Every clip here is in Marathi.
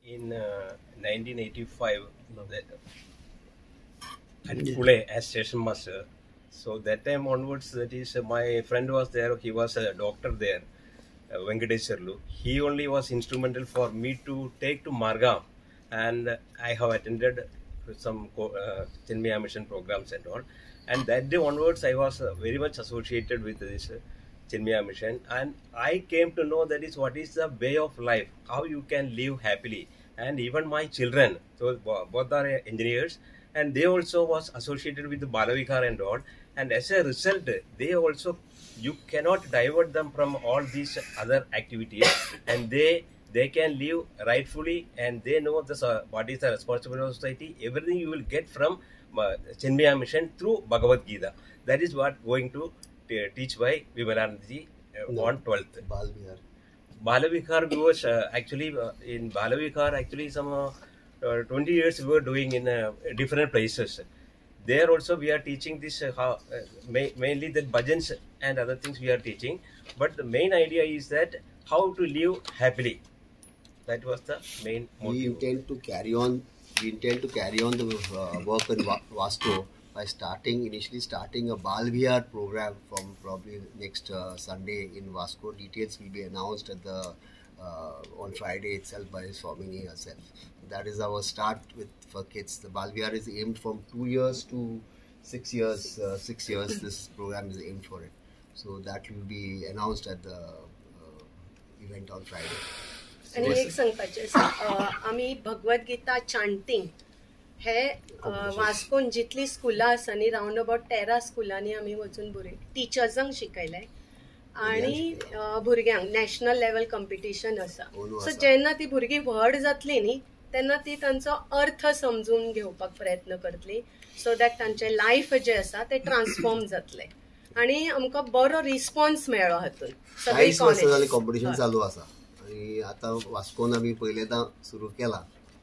In 1985, at Pune as station master. So that time onwards, that is, my friend was there. He was a doctor there, Venkateswarlu. He only was instrumental for me to take to Margam, and I have attended some Chinmaya Mission programs and all. And that day onwards, I was very much associated with this Chinmaya Mission, and I came to know that is what is the way of life, how you can live happily. And even my children, so both are engineers, and they also was associated with the Balavihar and all. And as a result, they also, you cannot divert them from all these other activities, and they can live rightfully, and they know this, what is the responsibility of society. Everything you will get from Chinmaya Mission through Bhagavad Gita. That is what going to teach by Vimalanandji on 12th. Balavihar was actually in Balavihar, actually some 20 years we were doing in different places. There also we are teaching this, mainly the bhajans and other things we are teaching. But the main idea is that how to live happily. That was the main motive. We intend to carry on the work in Vasco by initially starting a Balvihar program from probably next Sunday in Vasco. Details will be announced at the on Friday itself by Swamini herself. That is our start for kids. The Balvihar is aimed from 2 years to 6 years. 6 years this program is aimed for it. So that will be announced at the event on Friday. आणि एक सांगपाचें आमी भगवद गीता चांटिंग हे वास्कोन जितली स्कुलां आसा न्ही राउंड अबाउट 13 स्कुलांनी आमी वचून टिचर्सांक शिकयलें आणि भुरग्यांक नॅशनल लेवल कॉम्पिटिशन आसा. सो जेन्ना ती भुरगीं व्हड जातली न्ही तेन्ना ती तांचो अर्थ समजून घेवपाक प्रयत्न करतली, सो दॅट तांचें लायफ जे आसा ते ट्रान्सफॉर्म जातलें. आणि आमकां बरो रिस्पॉन्स मेळ्ळो हातून. सगळी कॉम्पिटिशन चालू आसा आणि आता वास्कोन आमी पयलेंदा सुरू केला.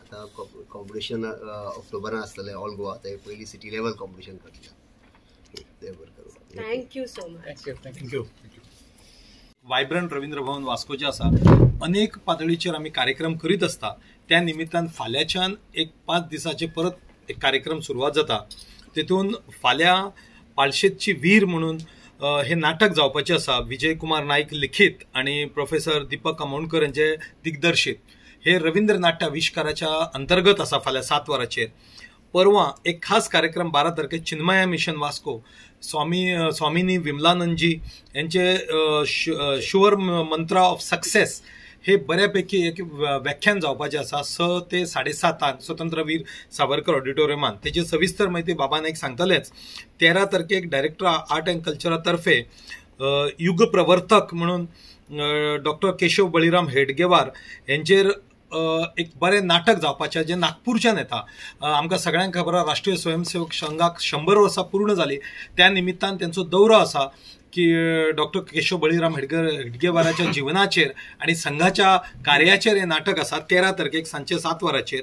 आता कॉम्पिटिशन ऑक्टोबरान आसतलें ऑल गोवा. ते पयली सिटी लेवल कॉम्पिटिशन करतलें. Thank you so much. Thank you. Vibrant Ravindra Bhavan Vasco जे आसा अनेक पातळीचेर आमी कार्यक्रम करीत आसता. त्या निमित्तान फाल्यांच्यान एक 5 दिसाचे परत एक कार्यक्रम सुरवात जाता. तेतून फाल्यां पाळशेतची वीर म्हणून हे नाटक जावपाचें आसा. विजय कुमार नाईक लिखीत आणि प्रोफेसर दीपक आमोणकर यांचे दिग्दर्शीत. हे रवींद्र नाट्य आविष्काराच्या अंतर्गत आसा. फाल्यां 7 वरांचेर परवा एक खास कार्यक्रम 12 तारखेक चिन्मया मिशन वास्को स्वामिनी विमलानंदजी यांचे शुअर मंत्र ऑफ सक्सेस हे बऱ्यापैकी एक व्याख्यान जावपाचें आसा 6 ते 7:30 स्वतंत्रवीर सावरकर ऑडिटोरियमान. तेची सविस्तर माहिती बाबा नाईक सांगतलेच. 13 तारखेक डायरेक्टर आर्ट अँड कल्चरा तर्फे युग प्रवर्तक म्हणून डॉक्टर केशव बळीराम हेडगेवार यांचेर एक बरें नाटक जावपाचें जे नागपूरच्यान येता. आमकां सगळ्यांक खबर आसा राष्ट्रीय स्वयंसेवक संघाक 100 वर्सां पूर्ण जाली. त्या निमित्तान त्यांचो दौरो आसा की डॉक्टर केशव बळीराम हेडगेवाराच्या जीवनाचेर आणि संघाच्या कार्याचेर हे नाटक आसा. 13 तारखेक सांजे 7 वरांचेर.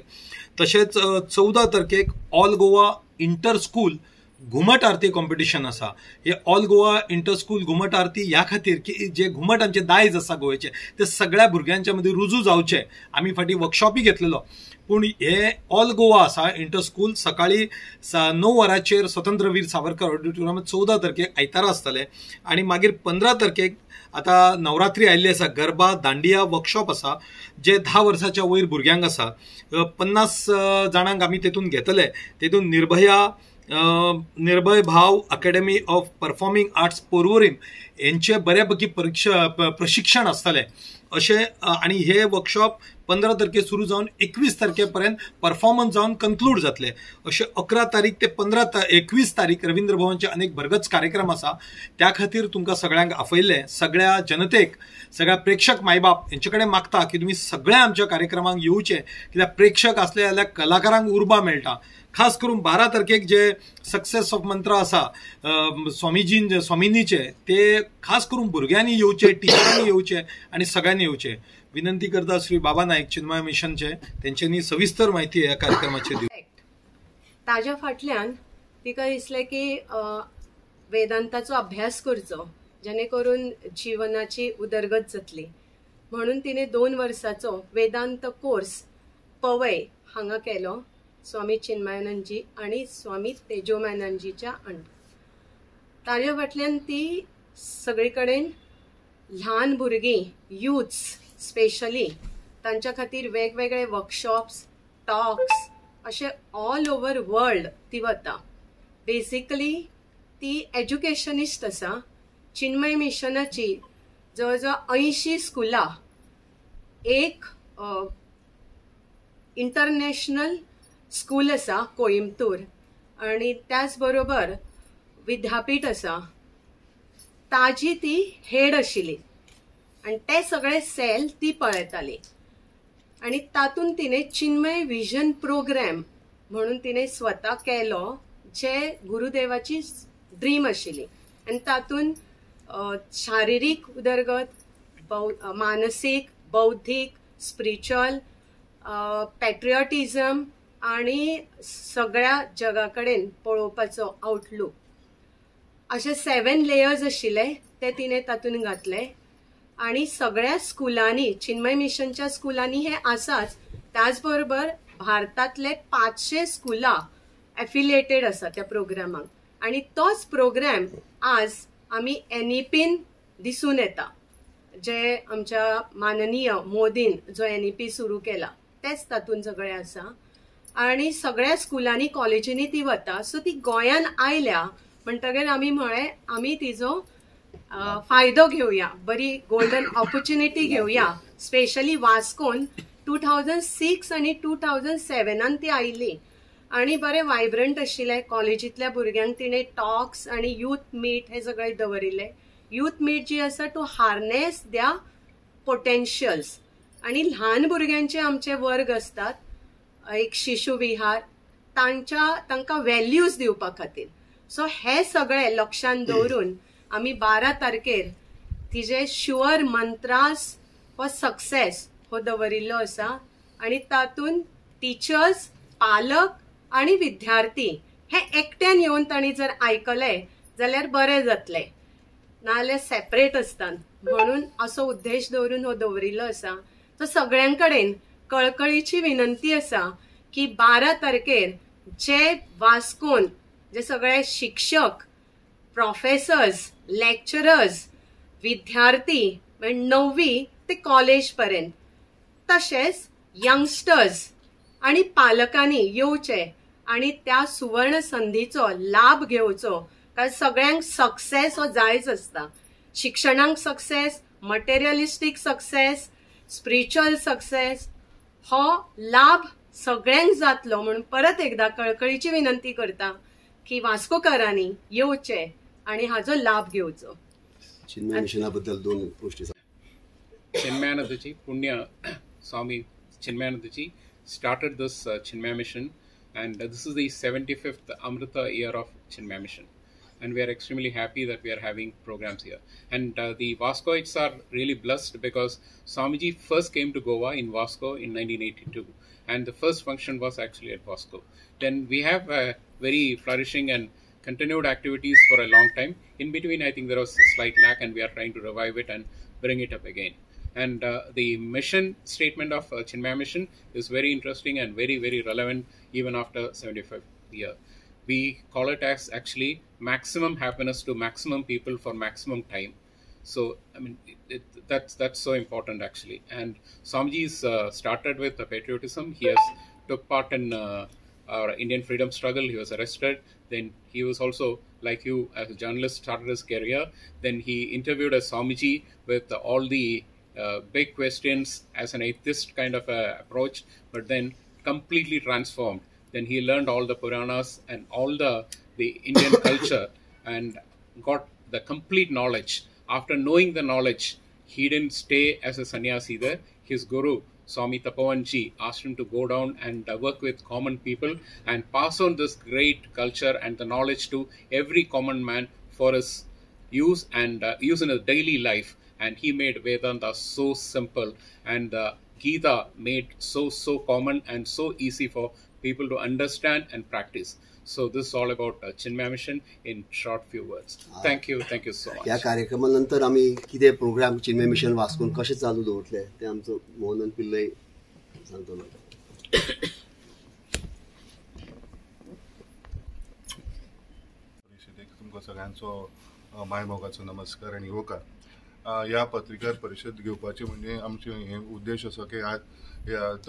तशेंच 14 तारखेक ऑल गोवा इंटर स्कूल घुमट आरती कॉम्पिटिशन आसा. हे ऑल गोवा इंटर स्कूल घुमट आरती ह्या खातीर की जे घुमट आमचे दायज आसा गोंयचे ते सगळ्या भुरग्यांच्या मदीं रुजू जावचे. आमी फाटीं वर्कशॉपी घेतलेलो, पूण हे ऑल गोवा आसा इंटर स्कूल सकाळी 9 वरांचेर स्वतंत्रवीर सावरकर ऑडिटोरियमांत 14 तारखेक आयतारा आसतले. आणि मागीर 15 तारखेक आता नवरात्री आयिल्ली आसा. गरबा दांडिया वर्कशॉप आसा जे 10 वर्साच्या वयर भुरग्यांक आसा. 50 जाणांक आमी तेतून घेतले. तेतून निर्भय भाव academy of performing arts Porvorim यांचे बऱ्यापैकी प्रशिक्षण आसतले अशें. आणि हे वर्कशॉप 15 तारखे सुरू जावन 21 तारखेपर्यंत परफॉर्मन्स जावन कन्क्लूड जातले. अशें 11 तारीख ते 21 तारीख रवींद्र भवनचे अनेक भरगच कार्यक्रम आसा. त्या खातीर तुमकां सगळ्यांक आपयले. सगळ्या जनतेक, सगळ्या प्रेक्षक मायबाप यांचे कडेन मागता की तुमी सगळ्या आमच्या कार्यक्रमांक येवचे, कित्याक प्रेक्षक आसले जाल्यार कलाकारांक उर्बा मेळटा. खास करून 12 तारखेक जे सक्सेस ऑफ मंत्र आसा स्वामिनीचे ते खास करून भुरग्यांनी येवचे, टिचरांनी येवचे आणि सगळ्यांनी येवचे. विनंती करता श्री बाबा नाईक चिन्मय मिशनचे त्यांच्यानी सविस्तर माहिती ह्या कार्यक्रमाची दिली. ताज्या फाटल्यान तिका दिसलें की वेदांताचो अभ्यास करचो जेणे करून जीवनाची उदरगत जातली म्हणून तिने 2 वर्साचो वेदांत कोर्स पवई हांगा केलो स्वामी चिन्मयानंदजी आणि स्वामी तेजोमानंदजीच्या अंडर. ताजे फाटल्यान ती सगळे कडेन ल्हान भुरगीं युथ्स स्पेशली तांच्या खातीर वेगवेगळे वर्कशॉप्स टॉक्स अशे ऑल ओवर वर्ल्ड ती वता. बेसिकली ती एज्युकेशनिस्ट आसा. चिन्मय मिशनाची जवळजवळ 80 स्कुलां, एक इंटरनॅशनल स्कूल आसा कोइंबतूर आणि त्याच बरोबर विद्यापीठ आसा ताजी ती हेड आशिल्ली आणि ते सगळे सेल ती पळयताली. आणि तातून तिने चिन्मय विजन प्रोग्राम म्हणून तिने स्वता केलो जे गुरुदेवाची ड्रीम आशिल्ली आणि तातून शारिरीक उदरगत, मानसीक, बौद्धीक, स्पिरिच्युअल, पॅट्रिऑटिझम आणि सगळ्या जगा कडेन पळोवपाचो आउटलूक असे 7 लेयर्स आशिल्ले ते तिने तातून घातले. आणि सगळ्या स्कुलांनी चिन्मय मिशनच्या स्कुलांनी हे आसाच त्याच बरोबर भारतातले 500 स्कुलां एफिलिएटेड आसा त्या प्रोग्रामाक. आणि तोच प्रोग्राम आज आमी NEPन दिसून येता जे आमच्या माननीय मोदीन जो NEP सुरू केला तेच तातून सगळे आसा. आणि सगळ्या स्कुलांनी कॉलेजींनी ती वता. सो ती गोंयान आयल्या म्हणटकीर आमी म्हळे आमी तिजो फायदो घेवया, बरी गोल्डन ऑपॉर्च्युनिटी घेवया. स्पेशली वास्कोन 2006 आणि 2007 ती आयिल्ली आणि बरे वायब्रंट आशिल्ले. कॉलेजींतल्या भुरग्यांक तिणे टॉक्स आणि यूथ मीट हे सगळे दवरिल्ले. यूथ मीट जी आसा टू हार्नेस द्या पोटेन्शियल्स आणि ल्हान भुरग्यांचे आमचे वर्ग असतात, एक शिशु विहार, तांकां व्हॅल्यूज दिवपा खातीर. सो हे सगळे लक्षांत दवरून आमी 12 तारखेर तिजे शुअर मंत्रास फॉर सक्सेस हो दवरिल्लो आसा. आणि तातून टीचर्स, पालक आणि विद्यार्थी हे एकट्यान येवन तांणी जर आयकले जाल्यार बरें जातले, नाजाल्यार सेपरेट असतात म्हणून असो उद्देश दवरून हो दवरिल्लो आसा. तो सगळ्यां कडेन कळकळीची विनंती आसा की 12 तारखेर जे वास्कोन जे सगळे शिक्षक, प्रोफेसर्स, लेक्चरर्स, विद्यार्थी म्हणजे 9वी ते कॉलेज पर्यंत तशेंच यंगस्टर्स आणि पालकांनी येवचे आणि त्या सुवर्ण संधीचो लाभ घेवचो. कारण सगळ्यांक सक्सेस हो जायच आसता. शिक्षणांक सक्सेस, मटेरियलिस्टीक सक्सेस, स्पिरिच्युअल सक्सेस हो लाभ सगळ्यांक जातलो म्हणून परत एकदा कळकळीची विनंती करता की वास्कोकारांनी येवचे आणि हाजो लाभ घेवचो. चिन्मय मिशनाबद्दल 2 गोष्टी. Chinmayanandaji, Punya Swami Chinmayanandaji started this Chinmaya mission, and this is the 75th Amrita year of Chinmaya mission. And we are extremely happy that we are having programs here. And the Vascoites are really blessed because Swamiji first came to Goa in Vasco in 1982. And the first function was actually at Vasco. Then we have very flourishing and continued activities for a long time. In between, I think there was a slight lack, and we are trying to revive it and bring it up again. And the mission statement of Chinmaya Mission is very interesting and very, very relevant even after 75th year. We call it as actually maximum happiness to maximum people for maximum time. So, I mean, that's so important actually. And Swamiji's started with patriotism. He has took part in our Indian freedom struggle. He was arrested. Then he was also, like you, as a journalist, started his career. Then he interviewed a Swamiji with all the big questions as an atheist kind of approach, but then completely transformed. Then he learned all the Puranas and all the Indian culture and got the complete knowledge. After knowing the knowledge, he didn't stay as a sannyasi there. His guru, Swami Tapovanji, asked him to go down and work with common people and pass on this great culture and the knowledge to every common man for his use and use in his daily life. And he made Vedanta so simple, and the Gita made so common and so easy for people to understand and practice. So this is all about Chinmaya Mission in short few words. Thank you so much. ह्या कार्यक्रमानंतर आम्ही कितें प्रोग्राम चिन्मय मिशन वास्कोन कशें चालू दवरतले ते आमचो मोहनन पिल्लय सांगतलो. परिशदेक तुमकां सगळ्यांचो मायमोगाचो नमस्कार आनी येवकार. ह्या पत्रकार परिशद घेवपाची म्हणजे आमचे हे उद्देश असो की आज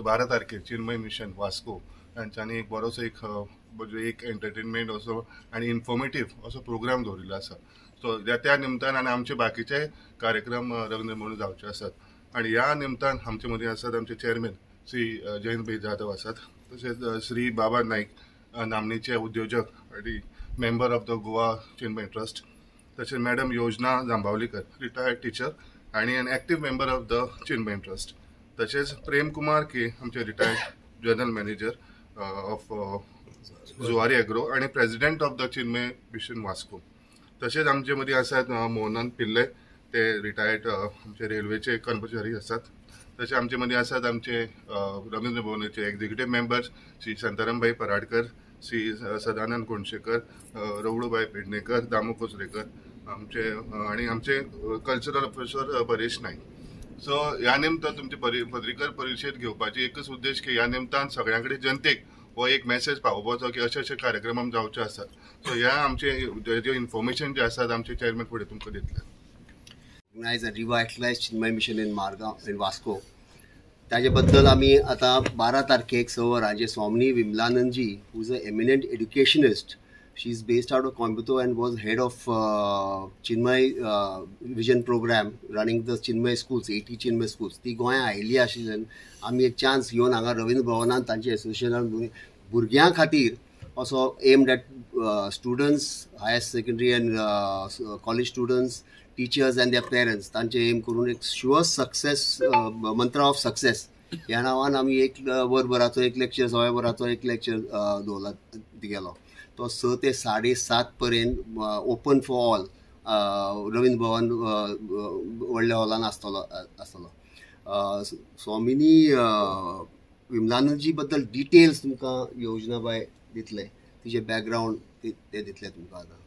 12 तारखेर चिन्मय मिशन वास्को हांच्यांनी एक बरोसो एक एंटरटेनमेंट असो आनी इन्फॉर्मेटिव्ह असो प्रोग्राम दवरिल्लो आसा. सो त्या निमतान आनी आमचे बाकीचे कार्यक्रम रंग म्हणून जावचे आसात. आनी ह्या निमतान आमचे मदीं आसात आमचे चेअरमॅन श्री जयंत जाधव आसात, तशेंच श्री बाबा नाईक नामनेचे उद्योजक आनी member of the Goa Chinmaya trust, तशेंच madam Yojana Jambavlikar retired teacher आनी an active member of the Chinmaya trust, तशेंच प्रेम कुमार के आमचे retired general manager of Zuari agro आनी president of the Chinmaya mission Vasco. तशेंच आमचे मदीं आसात मोहनंत पिल्ले, ते रिटायर्ड आमचे रेल्वेचे कर्मचारी आसात. तशें आमचे मदीं आसात आमचे रवींद्र भवनाचे एक्झिक्युटिव्ह मेंबर्स श्री शांतारामभाई पराडकर, श्री सदानंद कोणशेकर, रवळूबाई पेडणेकर, दामू कोसरेकर आमचे आनी आमचे cultural officer Paresh Naik. So ह्या निमतान तुमची पत्रकार परिशद घेवपाची एकच उद्देश की ह्या निमतान सगळ्यां कडेन जनतेक हो एक मेसेज पावोवपाचो की अशे कार्यक्रम आमी जावचे आसात. सो ह्या आमचे जे इन्फॉर्मेशन जे आसात आमचे चेअरमॅन फुडें तुमकां दितले. Organise a revitalise Chinmaya mission in Margao in Vasco. ताजे बद्दल आमी आतां 12 तारखेक 6 वरांचेर Swamini Vimalanandaji who is a eminent educationist. She is based out of Coimbatore and was head of Chinmay vision program running the Chinmay schools, 80 Chinmay schools. ती गोंया आयिल्ली आशिल्ल्यान आमी एक चान्स घेवन हांगा रवींद्र भवनान तांचे एसोसिएशनान भुरग्यां खातीर असो aimed at students, higher secondary and college students, teachers and their parents तांचे एम करून एक sure success mantra of success ह्या नांवान आमी एक वरभराचो एक लेक्चर, 6 वरांचो एक लेक्चर दवरला गेलो. तो 6 ते 7:30 पर्यंत ओपन फॉर ऑल रवींद्र भवन व्हडल्या हॉलान आसतलो. स्वामिनी विमलानंदजी बद्दल डिटेल्स तुमकां योजनाबाई दितले, तिचे बॅकग्रावंड ते दितले तुमकां आतां.